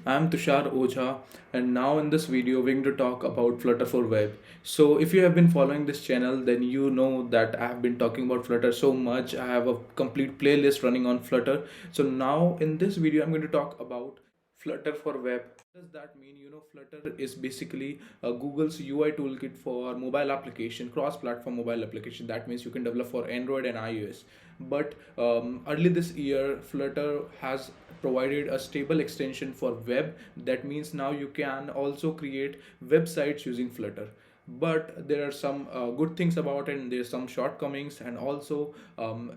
I'm Tushar Ojha, and now in this video, we're going to talk about Flutter for Web. So, if you have been following this channel, then you know that I have been talking about Flutter so much. I have a complete playlist running on Flutter. So, now in this video, I'm going to talk about Flutter for Web. What does that mean? Flutter is basically Google's UI toolkit for mobile application, cross-platform mobile application. That means you can develop for Android and iOS. But early this year, Flutter has provided a stable extension for web. That means now you can also create websites using Flutter. But there are some good things about it, and there's some shortcomings. And also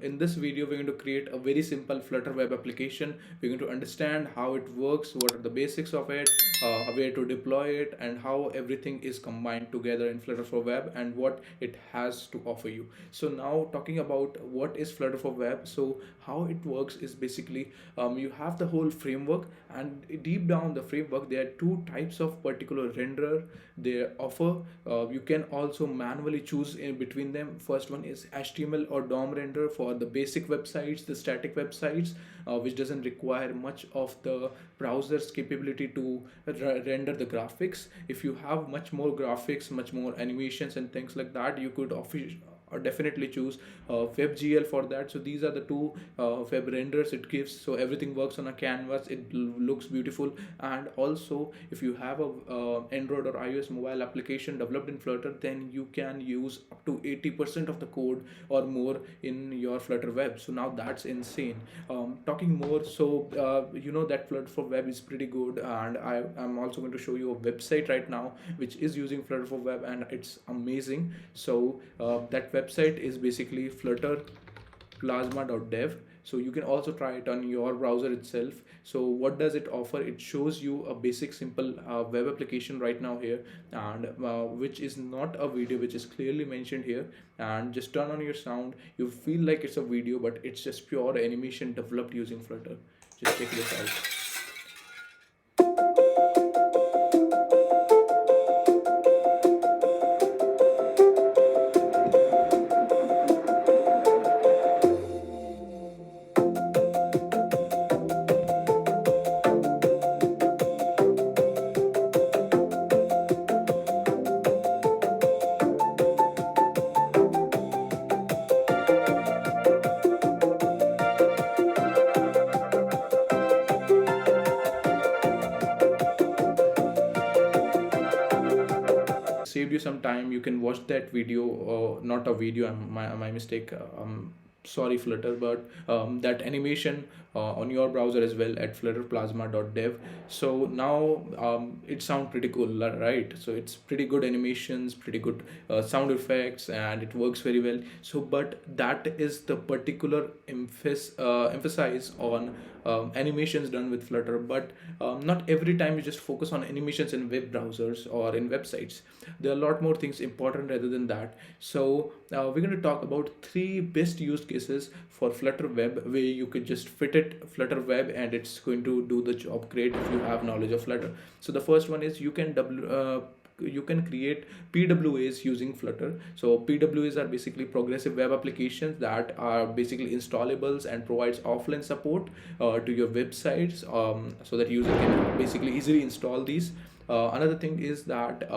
in this video, we're going to create a very simple Flutter web application. We're going to understand how it works, what are the basics of it, where to deploy it, and how everything is combined together in Flutter for Web and what it has to offer you. So now talking about what is Flutter for Web. So how it works is basically you have the whole framework, and deep down the framework there are two types of particular renderer they offer. You can also manually choose in between them. First one is HTML or DOM render for the basic websites, the static websites, which doesn't require much of the browser's capability to render the graphics. If you have much more graphics, much more animations and things like that, you could or definitely choose WebGL for that. So these are the two web renders it gives. So everything works on a canvas. It looks beautiful. And also, if you have a Android or iOS mobile application developed in Flutter, then you can use up to 80% of the code or more in your Flutter web. So now that's insane. Talking more, so you know that Flutter for Web is pretty good, and I'm also going to show you a website right now which is using Flutter for Web, and it's amazing. So that website is basically flutterplasma.dev. So you can also try it on your browser itself. So what does it offer? It shows you a basic simple web application right now here, and which is not a video, which is clearly mentioned here. And just turn on your sound, you feel like it's a video, but it's just pure animation developed using Flutter. Just check this out. Saved you some time. You can watch that video, not a video, my mistake. Sorry Flutter, but that animation on your browser as well at flutterplasma.dev. So now it sounds pretty cool, right? So it's pretty good animations, pretty good sound effects, and it works very well. So but that is the particular emphasis on animations done with Flutter. But not every time you just focus on animations in web browsers or in websites. There are a lot more things important rather than that. So we're going to talk about three best use cases for Flutter Web, where you could just fit it Flutter Web and it's going to do the job great if you have knowledge of Flutter. So the first one is you can create PWAs using Flutter. So PWAs are basically progressive web applications that are basically installables and provides offline support to your websites, so that user can basically easily install these. Another thing is that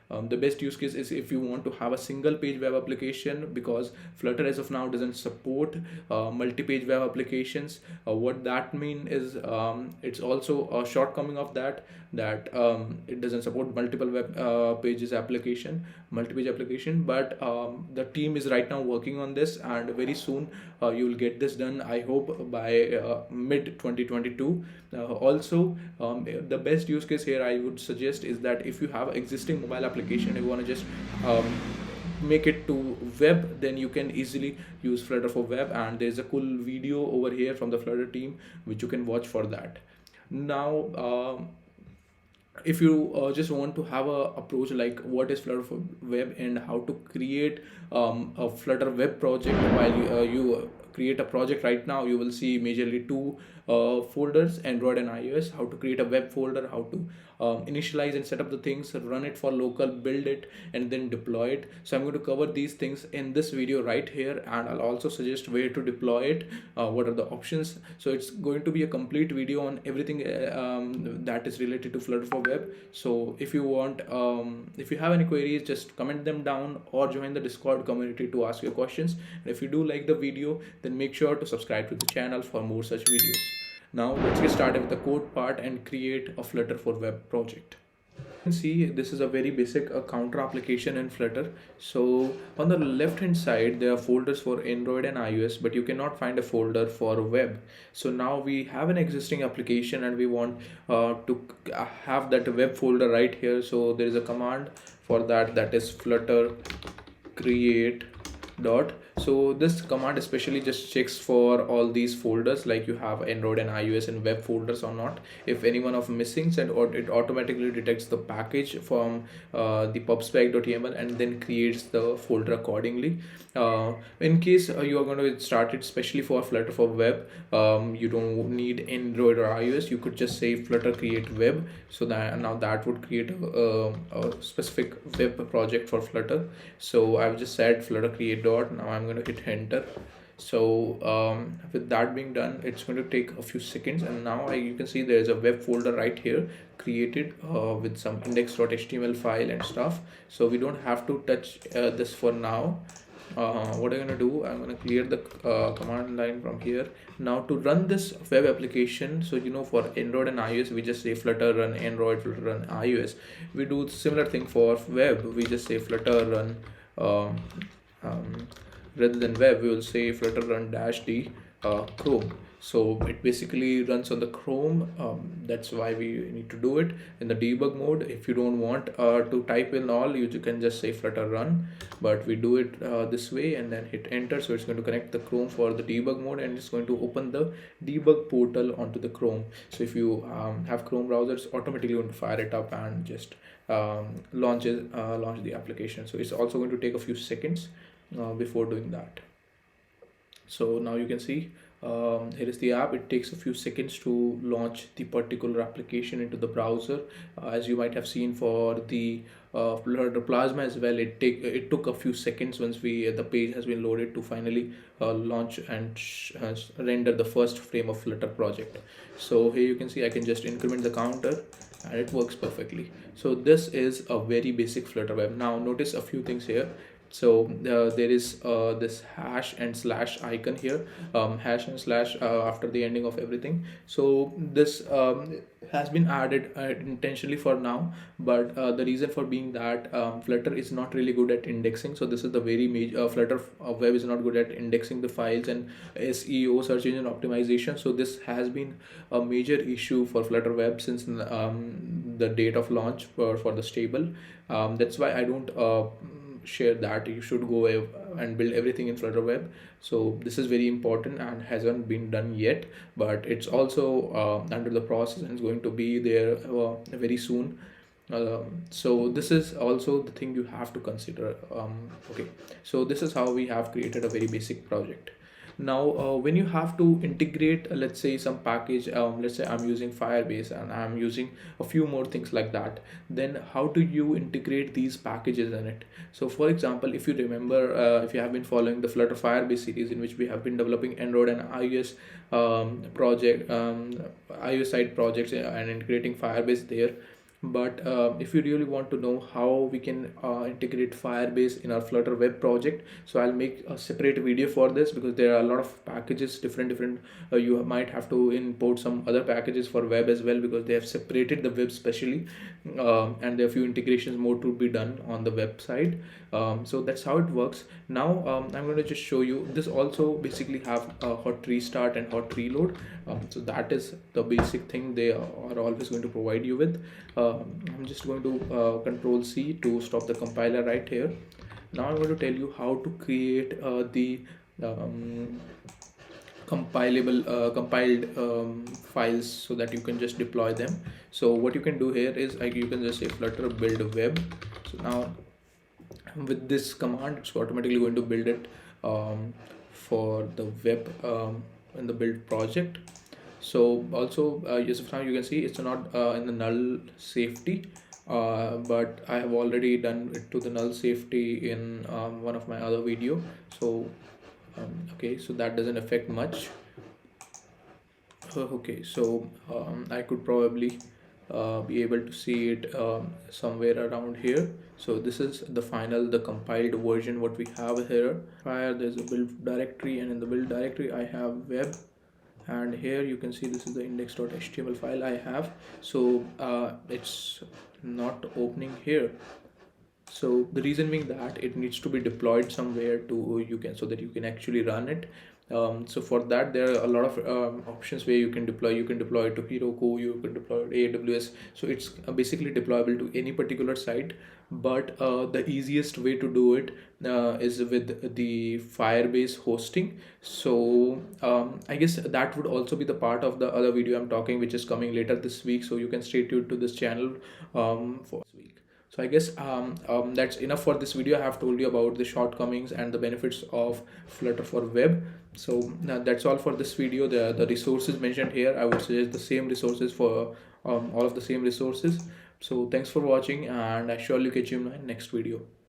the best use case is if you want to have a single page web application, because Flutter as of now doesn't support multi-page web applications. What that mean is it's also a shortcoming of that it doesn't support multiple web pages application, multi-page application. But the team is right now working on this, and very soon you will get this done, I hope by mid 2022. Also, the best use case here I would suggest is that if you have existing mobile application, you want to just make it to web, then you can easily use Flutter for Web, and there's a cool video over here from the Flutter team which you can watch for that. Now if you just want to have a approach like what is Flutter for Web and how to create a Flutter web project, while you create a project right now, you will see majorly two folders, Android and iOS, how to create a web folder, how to initialize and set up the things, run it for local, build it, and then deploy it. So I'm going to cover these things in this video right here, and I'll also suggest where to deploy it, what are the options. So it's going to be a complete video on everything that is related to Flutter for Web. So if you want, if you have any queries, just comment them down or join the Discord community to ask your questions. And if you do like the video, then make sure to subscribe to the channel for more such videos. Now let's get started with the code part and create a Flutter for Web project. You can see this is a very basic counter application in Flutter. So on the left hand side there are folders for Android and iOS, but you cannot find a folder for web. So now we have an existing application and we want to have that web folder right here. So there is a command for that, that is flutter create dot. So this command especially just checks for all these folders, like you have Android and iOS and web folders or not. If any one of missing, and it automatically detects the package from the pubspec.yaml and then creates the folder accordingly. In case you are going to start it especially for Flutter for Web, you don't need Android or iOS, you could just say flutter create web. So that now that would create a specific web project for Flutter. So I've just said flutter create dot. Now I'm going to hit enter. So with that being done, it's going to take a few seconds, and now you can see there is a web folder right here created with some index.html file and stuff. So we don't have to touch this for now. What I'm going to do, I'm going to clear the command line from here. Now to run this web application, so you know, for Android and iOS we just say flutter run Android, flutter run iOS. We do similar thing for web, we just say flutter run rather than web we will say flutter run dash d Chrome. So it basically runs on the Chrome. That's why we need to do it in the debug mode. If you don't want to type in all, you can just say flutter run, but we do it this way and then hit enter. So it's going to connect the Chrome for the debug mode, and it's going to open the debug portal onto the Chrome. So if you have Chrome browser, it's automatically going to fire it up and just launch the application. So it's also going to take a few seconds before doing that. So now you can see here is the app. It takes a few seconds to launch the particular application into the browser. As you might have seen for the Flutter Plasma as well, it took a few seconds once the page has been loaded to finally launch and render the first frame of Flutter project. So here you can see I can just increment the counter and it works perfectly. So this is a very basic Flutter web. Now notice a few things here. So there is this hash and slash icon here, hash and slash after the ending of everything. So this has been added intentionally for now, but the reason for being that Flutter is not really good at indexing. So this is the very major Flutter web is not good at indexing the files and SEO, search engine optimization. So this has been a major issue for Flutter web since the date of launch for the stable. That's why I don't share that you should go and build everything in Flutter web. So this is very important and hasn't been done yet, but it's also under the process and it's going to be there very soon. So this is also the thing you have to consider. Okay, so this is how we have created a very basic project. Now when you have to integrate let's say some package, let's say I'm using Firebase and I'm using a few more things like that, then how do you integrate these packages in it? So for example, if you remember, if you have been following the Flutter Firebase series in which we have been developing Android and iOS iOS side projects and integrating Firebase there. But if you really want to know how we can integrate Firebase in our Flutter web project, so I'll make a separate video for this, because there are a lot of packages, different you might have to import some other packages for web as well, because they have separated the web specially, and there are a few integrations more to be done on the website. So that's how it works. Now I'm going to just show you this. Also basically have a hot restart and hot reload. So that is the basic thing they are always going to provide you with. I'm just going to Control C to stop the compiler right here. Now I'm going to tell you how to create the compiled files so that you can just deploy them. So what you can do here is you can just say flutter build web. So now with this command it's automatically going to build it for the web in the build project. So also yes, now you can see it's not in the null safety, but I have already done it to the null safety in one of my other video. So okay, so that doesn't affect much. Okay, so I could probably be able to see it somewhere around here. So this is the final, the compiled version what we have here. Fire, there's a build directory, and in the build directory I have web, and here you can see this is the index.html file I have. So it's not opening here. So the reason being that it needs to be deployed somewhere to you can, so that you can actually run it. So for that there are a lot of options where you can deploy. You can deploy it to Heroku, you can deploy it to AWS. So it's basically deployable to any particular site. But the easiest way to do it is with the Firebase hosting. So I guess that would also be the part of the other video I'm talking, which is coming later this week. So you can stay tuned to this channel for this week. So I guess that's enough for this video. I have told you about the shortcomings and the benefits of Flutter for web. So that's all for this video. The resources mentioned here, I would suggest the same resources for all of the same resources. So thanks for watching, and I surely catch you in my next video.